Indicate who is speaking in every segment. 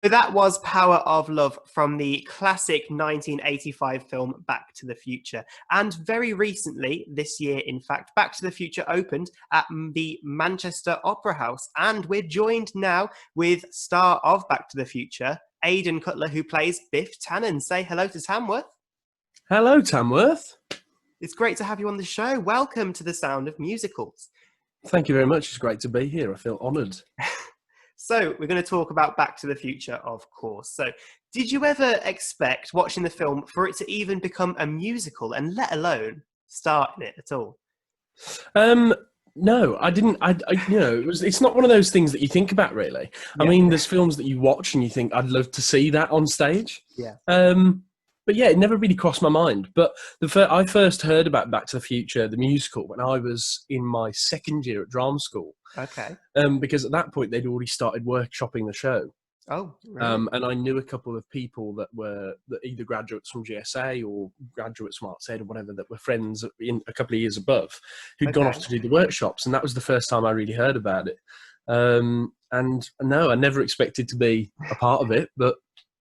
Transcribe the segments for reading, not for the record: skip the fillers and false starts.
Speaker 1: So that was Power of Love from the classic 1985 film Back to the Future. And very recently, this year, in fact, Back to the Future opened at the Manchester Opera House. And we're joined now with star of Back to the Future, Aidan Cutler, who plays Biff Tannen. Say hello to Tamworth.
Speaker 2: Hello, Tamworth.
Speaker 1: It's great to have you on the show. Welcome to the Sound of Musicals.
Speaker 2: Thank you very much. It's great to be here. I feel honoured.
Speaker 1: So we're going to talk about Back to the Future, of course. So did you ever expect, watching the film, for it to even become a musical and let alone star in it at all?
Speaker 2: No, I didn't. It's not one of those things that you think about, really.
Speaker 1: Yeah.
Speaker 2: I mean, there's films that you watch and you think, I'd love to see that on stage.
Speaker 1: Yeah.
Speaker 2: But yeah, it never really crossed my mind. But I first heard about Back to the Future, the musical, when I was in my second year at drama school.
Speaker 1: Okay.
Speaker 2: Because at that point, they'd already started workshopping the show.
Speaker 1: Oh, really?
Speaker 2: And I knew a couple of people that were either graduates from GSA or graduates from Arts Ed or whatever, that were friends in a couple of years above, who'd gone off to do the workshops. And that was the first time I really heard about it. And no, I never expected to be a part of it, but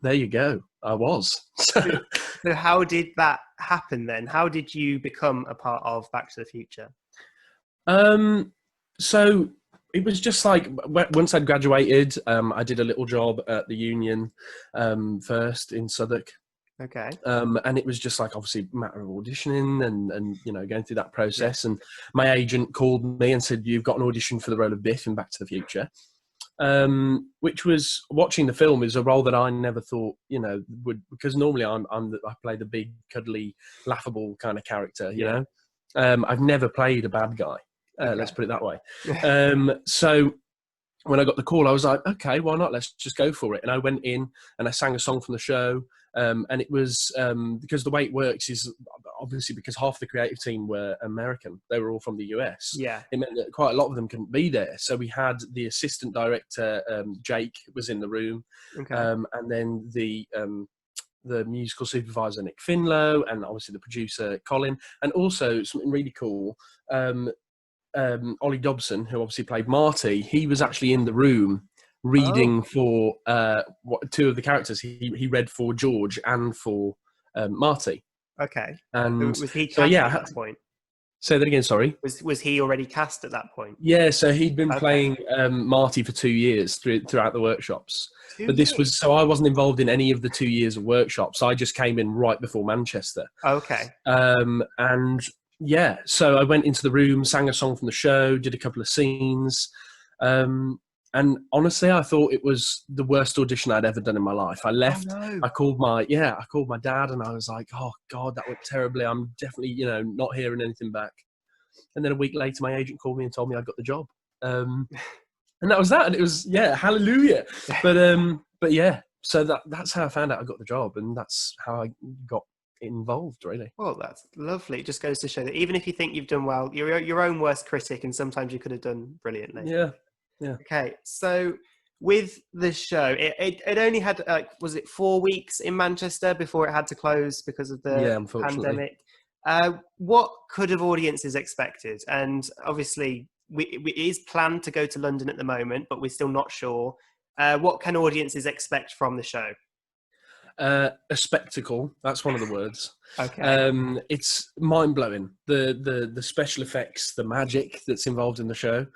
Speaker 2: there you go. I was.
Speaker 1: So how did that happen then? How did you become a part of Back to the Future?
Speaker 2: So it was just like, once I'd graduated, I did a little job at the Union first in Southwark.
Speaker 1: Okay.
Speaker 2: And it was just like, obviously, a matter of auditioning and going through that process. Yeah. And my agent called me and said, "You've got an audition for the role of Biff in Back to the Future." Which was, watching the film, is a role that I never thought, would, because normally I play the big, cuddly, laughable kind of character, you know. I've never played a bad guy. Let's put it that way. So when I got the call, I was like, okay, why not? Let's just go for it. And I went in and I sang a song from the show. And it was, because the way it works is, obviously, because half the creative team were American, they were all from the US.
Speaker 1: Yeah.
Speaker 2: It meant that quite a lot of them couldn't be there. So we had the assistant director, Jake, was in the room. Okay. And then the musical supervisor, Nick Finlow, and obviously the producer, Colin. And also something really cool, Ollie Dobson, who obviously played Marty, he was actually in the room reading for two of the characters. He read for George and for Marty.
Speaker 1: Okay.
Speaker 2: And
Speaker 1: was he cast at that point?
Speaker 2: Say that again, sorry.
Speaker 1: Was he already cast at that point?
Speaker 2: Yeah, so he'd been playing Marty for 2 years throughout the workshops. But this was, so I wasn't involved in any of the 2 years of workshops. I just came in right before Manchester.
Speaker 1: Okay.
Speaker 2: And yeah, so I went into the room, sang a song from the show, did a couple of scenes. And honestly, I thought it was the worst audition I'd ever done in my life. I left. Oh, no. I called my dad, and I was like, "Oh God, that went terribly. I'm definitely, not hearing anything back." And then a week later, my agent called me and told me I got the job. And that was that. And it was, hallelujah. But yeah, so that's how I found out I got the job, and that's how I got involved, really.
Speaker 1: Well, that's lovely. It just goes to show that even if you think you've done well, you're your own worst critic, and sometimes you could have done brilliantly.
Speaker 2: Yeah. Yeah.
Speaker 1: Okay, so with the show, it only had, was it 4 weeks in Manchester before it had to close because of the pandemic? What could have audiences expected? And obviously, it is planned to go to London at the moment, but we're still not sure. What can audiences expect from the show?
Speaker 2: A spectacle. That's one of the words.
Speaker 1: Okay.
Speaker 2: It's mind-blowing. The special effects, the magic that's involved in the show,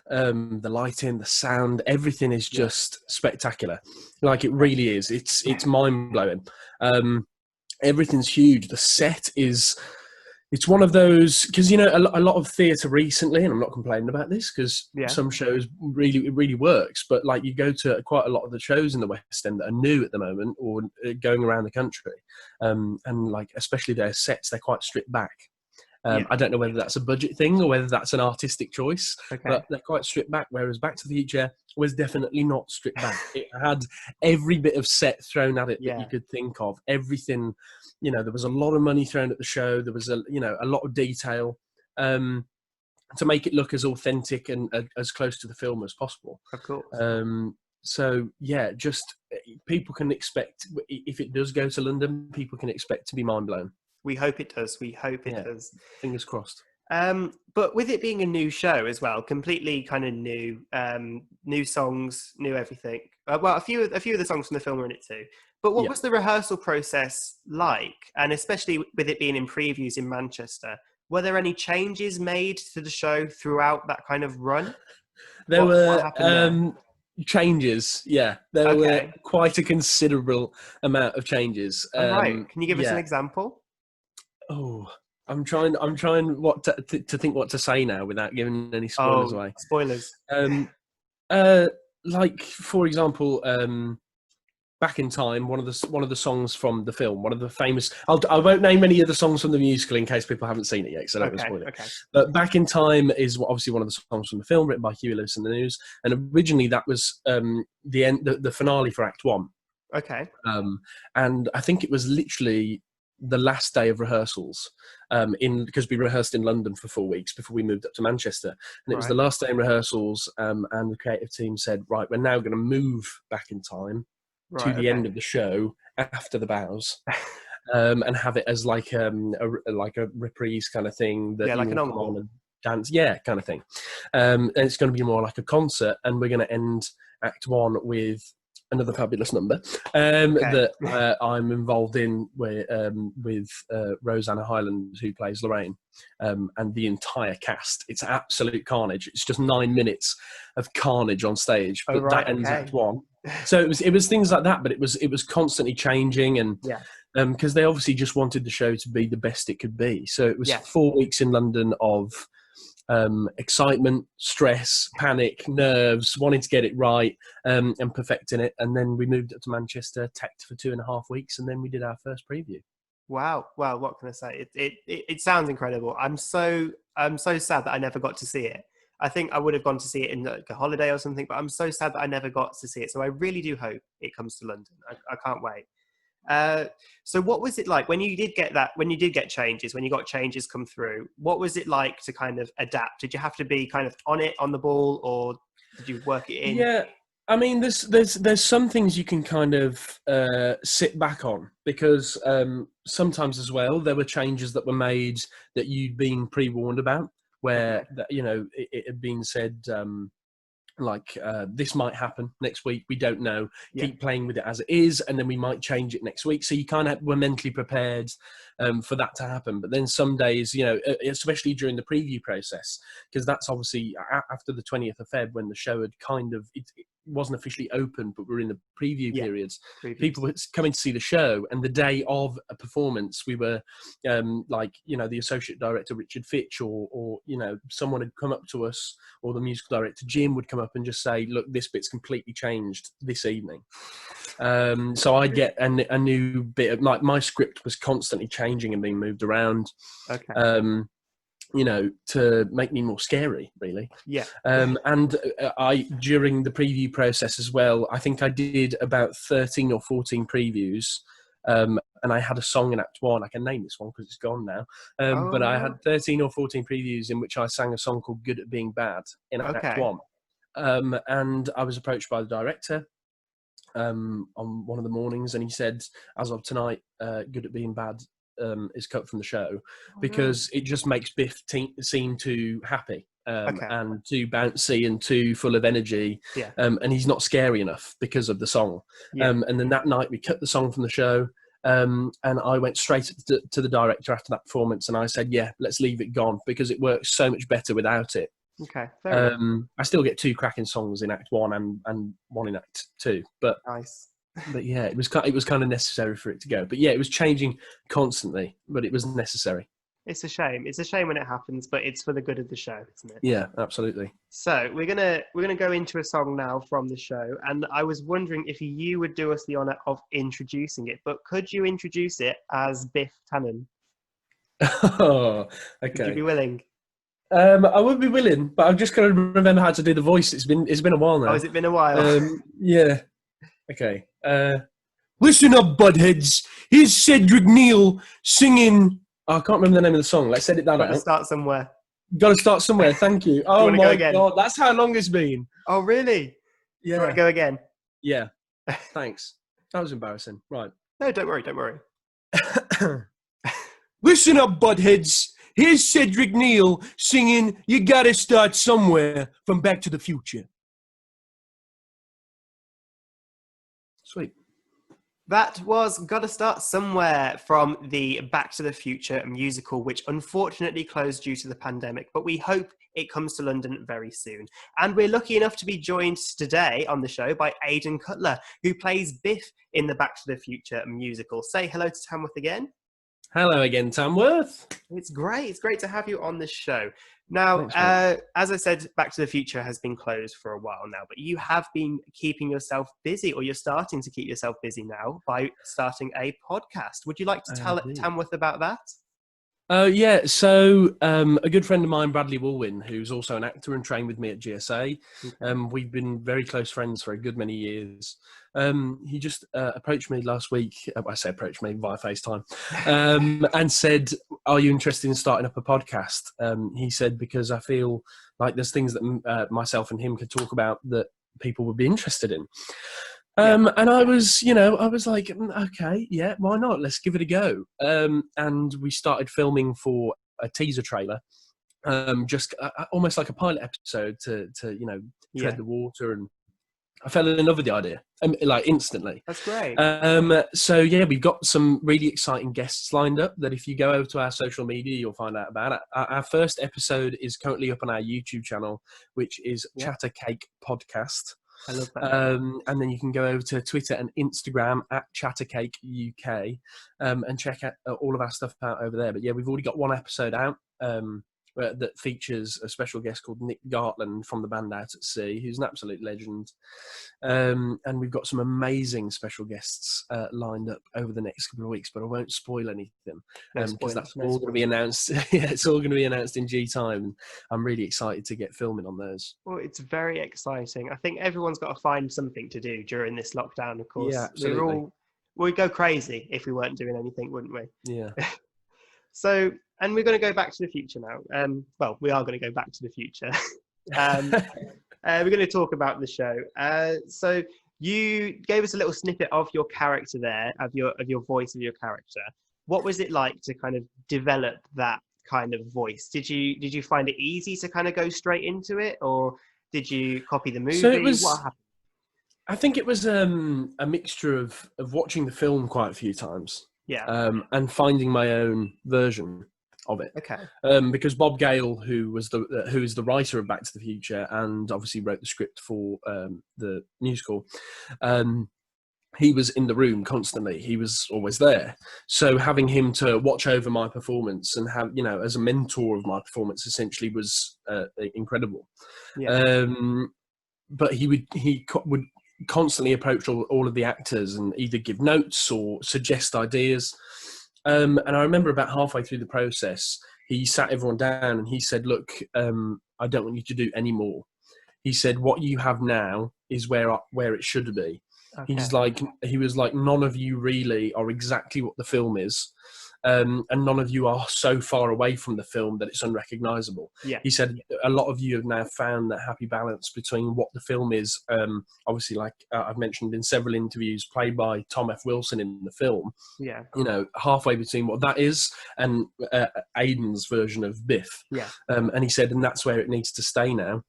Speaker 2: the lighting, the sound, everything is just spectacular. Like, it really is. It's mind-blowing. Everything's huge. The set is... It's one of those, because, a lot of theatre recently, and I'm not complaining about this, because some shows it really works, but like, you go to quite a lot of the shows in the West End that are new at the moment, or going around the country, and like, especially their sets, they're quite stripped back. I don't know whether that's a budget thing or whether that's an artistic choice, but they're quite stripped back, whereas Back to the Future was definitely not stripped back. It had every bit of set thrown at it that you could think of. Everything, there was a lot of money thrown at the show. There was a lot of detail to make it look as authentic and as close to the film as possible.
Speaker 1: Of course.
Speaker 2: So yeah, just people can expect, if it does go to London, people can expect to be mind blown.
Speaker 1: We hope it does. We hope it does.
Speaker 2: Fingers crossed.
Speaker 1: But with it being a new show as well, completely kind of new, new songs, new everything. Well, a few of the songs from the film are in it too. But what was the rehearsal process like? And especially with it being in previews in Manchester, were there any changes made to the show throughout that kind of run?
Speaker 2: There were changes. Yeah, there were quite a considerable amount of changes.
Speaker 1: Right. Can you give us an example?
Speaker 2: Oh, I'm trying what to think what to say now without giving any spoilers away.
Speaker 1: Spoilers.
Speaker 2: Like for example, Back in Time, one of the songs from the film, one of the famous. I won't name any of the songs from the musical in case people haven't seen it yet, so I don't spoil it. Okay. But Back in Time is obviously one of the songs from the film, written by Huey Lewis and the News, and originally that was the end, the finale for Act 1.
Speaker 1: Okay.
Speaker 2: And I think it was literally the last day of rehearsals, because we rehearsed in London for 4 weeks before we moved up to Manchester, and it was the last day in rehearsals, and the creative team said, right, we're now going to move Back in Time to the end of the show after the bows, and have it as like a reprise kind of thing that
Speaker 1: like an
Speaker 2: come on and dance, kind of thing. And it's going to be more like a concert, and we're going to end Act 1 with another fabulous number that I'm involved in with Rosanna Hyland, who plays Lorraine, and the entire cast. It's absolute carnage. It's just 9 minutes of carnage on stage, but that ends Act 1. So it was things like that, but it was constantly changing, and because they obviously just wanted the show to be the best it could be. So it was 4 weeks in London of excitement, stress, panic, nerves, wanting to get it right, and perfecting it. And then we moved up to Manchester, teched for 2.5 weeks, and then we did our first preview.
Speaker 1: Wow. Well, what can I say? It sounds incredible. I'm so sad that I never got to see it. I think I would have gone to see it in like a holiday or something, but I'm so sad that I never got to see it. So I really do hope it comes to London. I can't wait. So what was it like when you did get changes, when you got changes come through? What was it like to kind of adapt? Did you have to be kind of on the ball, or did you work it in?
Speaker 2: Yeah, I mean, there's some things you can kind of sit back on, because sometimes as well there were changes that were made that you'd been pre-warned about, where it had been said. This might happen next week, we don't know, keep playing with it as it is, and then we might change it next week, so you kind of were mentally prepared for that to happen. But then some days, especially during the preview process, because that's obviously after the 20th of Feb, when the show had kind of it wasn't officially open, but we're in the preview periods. People were coming to see the show, and the day of a performance, we were the associate director Richard Fitch, or someone had come up to us, or the musical director Jim would come up and just say, look, this bit's completely changed this evening. So I'd get a new bit of my script was constantly changing and being moved around. To make me more scary, really. And I, during the preview process as well, I think I did about 13 or 14 previews, and I had a song in Act 1. I can name this one because it's gone now. But I had 13 or 14 previews in which I sang a song called Good at Being Bad in Act 1. And I was approached by the director on one of the mornings, and he said, as of tonight, Good at Being Bad is cut from the show, because it just makes Biff seem too happy and too bouncy and too full of energy, and he's not scary enough because of the song. And then that night we cut the song from the show, and I went straight to the director after that performance, and I said, let's leave it gone, because it works so much better without it. I still get 2 cracking songs in Act 1 and 1 in Act 2, but
Speaker 1: nice.
Speaker 2: But it was kind of necessary for it to go. But it was changing constantly, but it was necessary.
Speaker 1: It's a shame. It's a shame when it happens, but it's for the good of the show, isn't it?
Speaker 2: Yeah, absolutely.
Speaker 1: So we're gonna go into a song now from the show, and I was wondering if you would do us the honour of introducing it. But could you introduce it as Biff Tannen?
Speaker 2: Oh, okay.
Speaker 1: Would you be willing?
Speaker 2: I would be willing, but I've just got to remember how to do the voice. It's been a while now.
Speaker 1: Oh, has it been a while?
Speaker 2: Yeah. Okay. Listen up, buttheads. Here's Cedric Neal singing. I can't remember the name of the song. Let's edit that out.
Speaker 1: Got to start somewhere.
Speaker 2: Got to start somewhere. Thank you. Oh my God, that's how long it's been.
Speaker 1: Oh really?
Speaker 2: Yeah.
Speaker 1: You want to go again?
Speaker 2: Yeah. Thanks. That was embarrassing. Right.
Speaker 1: No, don't worry. Don't worry.
Speaker 2: Listen up, buttheads. Here's Cedric Neal singing "You Gotta Start Somewhere" from Back to the Future. Sweet.
Speaker 1: That was Gotta Start Somewhere from the Back to the Future musical, which unfortunately closed due to the pandemic, but we hope it comes to London very soon. And we're lucky enough to be joined today on the show by Aidan Cutler, who plays Biff in the Back to the Future musical. Say hello to Tamworth again.
Speaker 2: Hello again, Tamworth.
Speaker 1: It's great. It's great to have you on the show. Now, as I said, Back to the Future has been closed for a while now, but you have been keeping yourself busy, or you're starting to keep yourself busy now by starting a podcast. Would you like to tell Tamworth about that?
Speaker 2: Yeah, so a good friend of mine, Bradley Woolwin, who's also an actor and trained with me at GSA, we've been very close friends for a good many years. He just approached me last week, I say approached me via FaceTime, and said, are you interested in starting up a podcast? He said, because I feel like there's things that myself and him could talk about that people would be interested in. And I was like, okay, yeah, why not? Let's give it a go. And we started filming for a teaser trailer, just almost like a pilot episode to tread the water. And I fell in love with the idea, like instantly.
Speaker 1: That's great.
Speaker 2: So yeah, we've got some really exciting guests lined up that if you go over to our social media, you'll find out about it. Our first episode is currently up on our YouTube channel, which is Chatter Cake Podcast.
Speaker 1: I love that.
Speaker 2: And then you can go over to Twitter and Instagram at Chattercake UK and check out all of our stuff out over there. But yeah, we've already got one episode out that features a special guest called Nick Gartland from the band Out at Sea, who's an absolute legend. And we've got some amazing special guests lined up over the next couple of weeks, but I won't spoil anything because that's all going to be announced. Yeah, it's all going to be announced in due time. And I'm really excited to get filming on those.
Speaker 1: Well, it's very exciting. I think everyone's got to find something to do during this lockdown, of course.
Speaker 2: Yeah, absolutely.
Speaker 1: We'd go crazy if we weren't doing anything, wouldn't we?
Speaker 2: Yeah.
Speaker 1: So, and we're going to go back to the future now. Well, we are going to go back to the future. We're going to talk about the show. So you gave us a little snippet of your character there, of your voice of your character. What was it like to kind of develop that kind of voice? Did you find it easy to kind of go straight into it, or did you copy the movie?
Speaker 2: So it was,
Speaker 1: what happened?
Speaker 2: I think it was a mixture of watching the film quite a few times.
Speaker 1: Yeah.
Speaker 2: And finding my own version of it.
Speaker 1: Okay.
Speaker 2: Because Bob Gale, who is the writer of Back to the Future and obviously wrote the script for the musical, he was in the room constantly. He was always there. So having him to watch over my performance and have, as a mentor of my performance essentially was incredible.
Speaker 1: Yeah.
Speaker 2: But he would constantly approach all of the actors and either give notes or suggest ideas. And I remember about halfway through the process, he sat everyone down and he said, look, I don't want you to do any more. He said, what you have now is where it should be. Okay. He was like, none of you really are exactly what the film is. And none of you are so far away from the film that it's unrecognisable.
Speaker 1: Yeah.
Speaker 2: He said a lot of you have now found that happy balance between what the film is, obviously, like I've mentioned in several interviews, played by Tom F. Wilson in the film.
Speaker 1: Yeah.
Speaker 2: Halfway between what that is and Aidan's version of Biff.
Speaker 1: Yeah.
Speaker 2: And he said, and that's where it needs to stay now.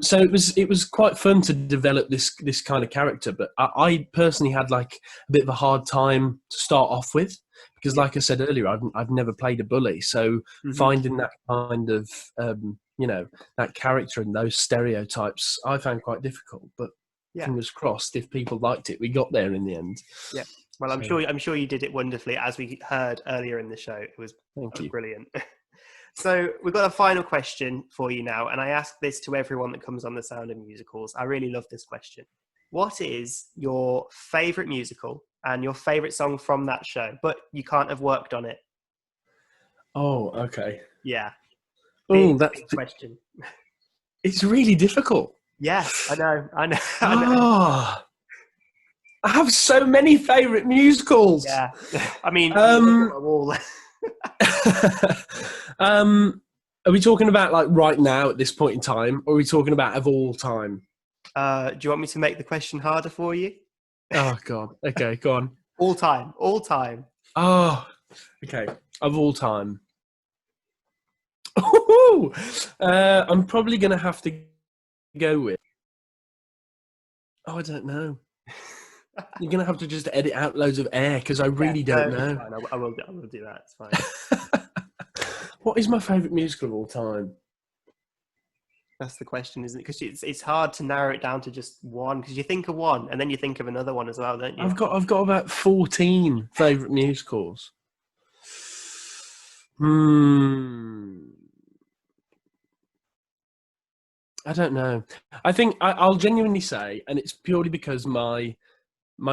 Speaker 2: So it was quite fun to develop this kind of character, but I personally had like a bit of a hard time to start off with because, like I said earlier, I've never played a bully, so finding that kind of that character and those stereotypes I found quite difficult. But fingers crossed, if people liked it, we got there in the end.
Speaker 1: Yeah, well, I'm sure you did it wonderfully, as we heard earlier in the show. It was brilliant. So we've got a final question for you now, and I ask this to everyone that comes on The Sound of Musicals. I really love this question. What is your favourite musical and your favourite song from that show, but you can't have worked on it?
Speaker 2: Oh, okay.
Speaker 1: Yeah.
Speaker 2: Oh, that's
Speaker 1: big question.
Speaker 2: It's really difficult.
Speaker 1: Yeah, I know.
Speaker 2: Oh, I have so many favourite musicals.
Speaker 1: Yeah. I mean, look at my wall.
Speaker 2: Are we talking about like right now at this point in time, or are we talking about of all time?
Speaker 1: Do you want me to make the question harder for you?
Speaker 2: Oh God. Okay, go on.
Speaker 1: All time.
Speaker 2: Oh, okay. Of all time. I'm probably going to have to go with. Oh, I don't know. You're going to have to just edit out loads of air because I really don't know.
Speaker 1: It's fine. I will do that. It's fine.
Speaker 2: What is my favourite musical of all time?
Speaker 1: That's the question, isn't it? Because it's hard to narrow it down to just one. Because you think of one, and then you think of another one as well, don't you?
Speaker 2: I've got about 14 favourite musicals. I don't know. I think I'll genuinely say, and it's purely because my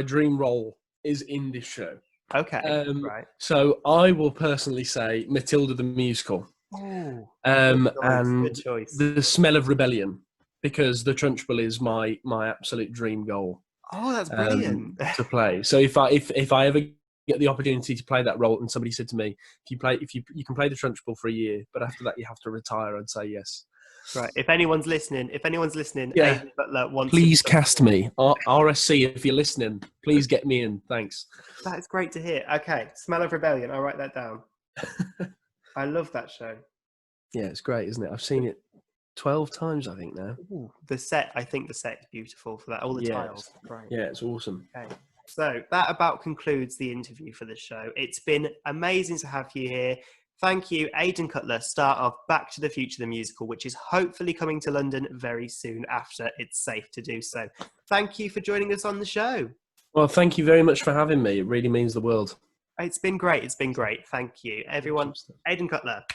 Speaker 2: dream role is in this show.
Speaker 1: Okay, right.
Speaker 2: So I will personally say Matilda the musical.
Speaker 1: Oh,
Speaker 2: and
Speaker 1: good choice.
Speaker 2: The Smell of Rebellion, because the Trunchbull is my absolute dream goal.
Speaker 1: Oh, that's brilliant
Speaker 2: to play. So if I ever get the opportunity to play that role, and somebody said to me, if you can play the Trunchbull for a year, but after that you have to retire, I'd say yes.
Speaker 1: Right. If anyone's listening,
Speaker 2: yeah.
Speaker 1: Aidan Cutler wants.
Speaker 2: Please cast me. RSC, if you're listening, please get me in. Thanks.
Speaker 1: That is great to hear. Okay, Smell of Rebellion. I'll write that down. I love that show.
Speaker 2: Yeah, it's great, isn't it? I've seen it 12 times, I think, now.
Speaker 1: Ooh, the set is beautiful for that. All the tiles. Right.
Speaker 2: Yeah, it's awesome.
Speaker 1: Okay. So that about concludes the interview for the show. It's been amazing to have you here. Thank you, Aidan Cutler, star of Back to the Future, the musical, which is hopefully coming to London very soon after it's safe to do so. Thank you for joining us on the show. Well, thank you very much for having me. It really means the world. It's been great. Thank you, everyone. Aidan Cutler.